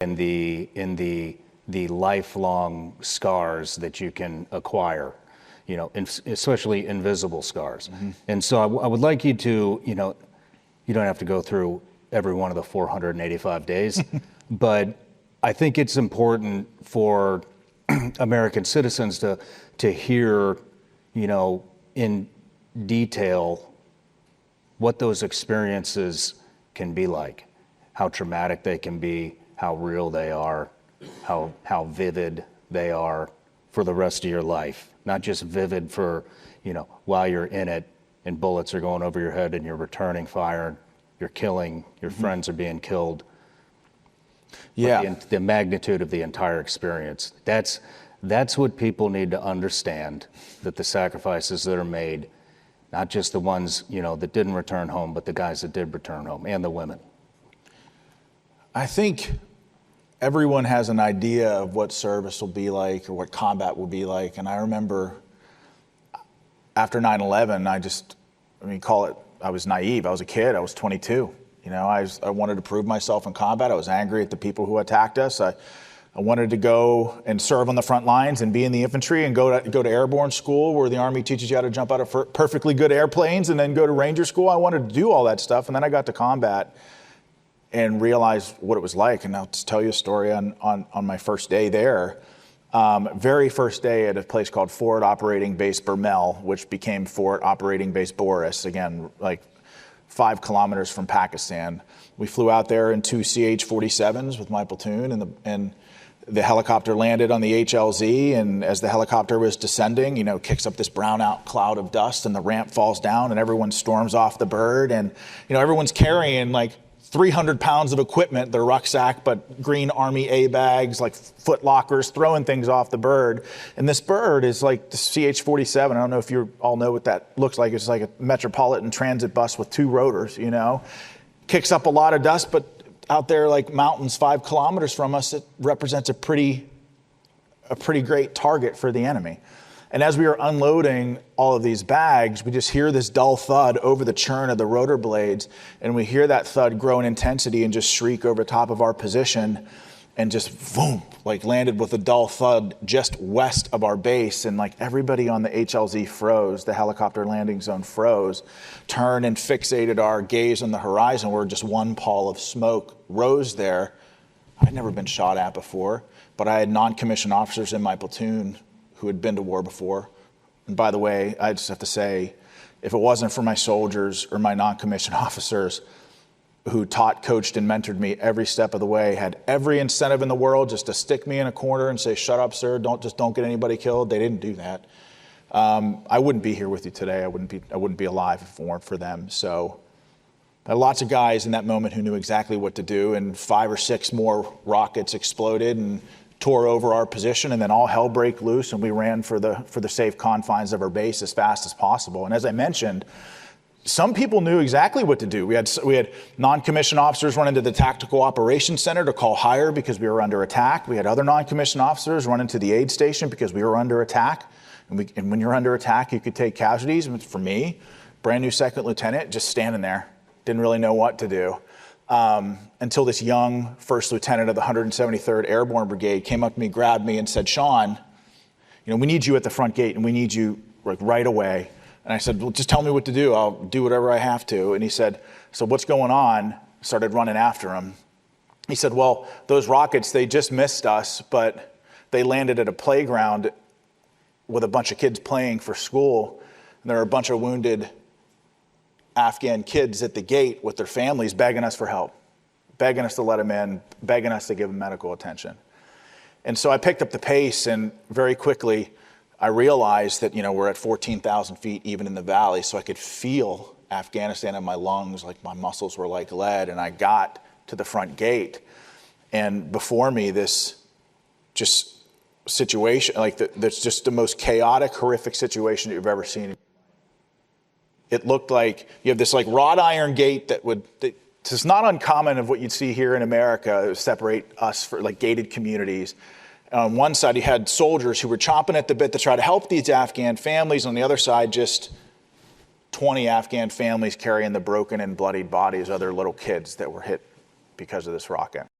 in the lifelong scars that you can acquire, especially invisible scars. Mm-hmm. And so I would like you to, you don't have to go through every one of the 485 days, but I think it's important for American citizens to hear, in detail what those experiences can be like, how traumatic they can be, how real they are, how vivid they are for the rest of your life. Not just vivid for, while you're in it and bullets are going over your head and you're returning fire, you're killing, your mm-hmm. friends are being killed. Yeah. The magnitude of the entire experience. That's what people need to understand, that the sacrifices that are made, not just the ones, that didn't return home, but the guys that did return home, and the women. I think everyone has an idea of what service will be like or what combat will be like. And I remember after 9/11, I was naive. I was a kid. I was 22. I wanted to prove myself in combat. I was angry at the people who attacked us. I wanted to go and serve on the front lines and be in the infantry and go to airborne school where the Army teaches you how to jump out of perfectly good airplanes and then go to Ranger school. I wanted to do all that stuff. And then I got to combat and realized what it was like. And I'll just tell you a story on my first day there. Very first day at a place called Forward Operating Base Burmel, which became Forward Operating Base Boris, again, like 5 kilometers from Pakistan. We flew out there in 2 CH-47s with my platoon, and the helicopter landed on the HLZ, and as the helicopter was descending, kicks up this brownout cloud of dust, and the ramp falls down, and everyone storms off the bird, and everyone's carrying like 300 pounds of equipment, their rucksack, but green Army A bags, like foot lockers, throwing things off the bird. And this bird is like the CH-47. I don't know if you all know what that looks like. It's like a Metropolitan Transit bus with 2 rotors, Kicks up a lot of dust, but out there like mountains 5 kilometers from us, it represents a pretty great target for the enemy. And as we were unloading all of these bags, we just hear this dull thud over the churn of the rotor blades. And we hear that thud grow in intensity and just shriek over top of our position and just boom, like landed with a dull thud just west of our base. And like everybody on the HLZ froze, the helicopter landing zone froze, turned and fixated our gaze on the horizon where just one pall of smoke rose there. I'd never been shot at before, but I had non-commissioned officers in my platoon who had been to war before. And by the way, I just have to say, if it wasn't for my soldiers or my non-commissioned officers who taught, coached, and mentored me every step of the way, had every incentive in the world just to stick me in a corner and say, "Shut up, sir, don't get anybody killed." They didn't do that. I wouldn't be here with you today. I wouldn't be alive if it weren't for them. So I had lots of guys in that moment who knew exactly what to do, and 5 or 6 more rockets exploded and tore over our position, and then all hell broke loose, and we ran for the safe confines of our base as fast as possible. And as I mentioned, some people knew exactly what to do. We had non-commissioned officers run into the Tactical Operations Center to call higher because we were under attack. We had other non-commissioned officers run into the aid station because we were under attack. And when you're under attack, you could take casualties. And for me, brand new second lieutenant, just standing there, didn't really know what to do. Until this young first lieutenant of the 173rd Airborne Brigade came up to me, grabbed me, and said, "Sean, we need you at the front gate, and we need you like right away." And I said, "Well, just tell me what to do. I'll do whatever I have to." And he said, "So what's going on?" Started running after him. He said, "Well, those rockets, they just missed us, but they landed at a playground with a bunch of kids playing for school. And there are a bunch of wounded Afghan kids at the gate with their families begging us for help, begging us to let them in, begging us to give them medical attention." And so I picked up the pace, and very quickly I realized that, we're at 14,000 feet even in the valley, so I could feel Afghanistan in my lungs, like my muscles were like lead. And I got to the front gate, and before me this just situation, that's just the most chaotic, horrific situation that you've ever seen. It looked like you have this like wrought iron gate that it's not uncommon of what you'd see here in America, separate us for like gated communities. On one side, you had soldiers who were chomping at the bit to try to help these Afghan families. On the other side, just 20 Afghan families carrying the broken and bloodied bodies of their little kids that were hit because of this rocket.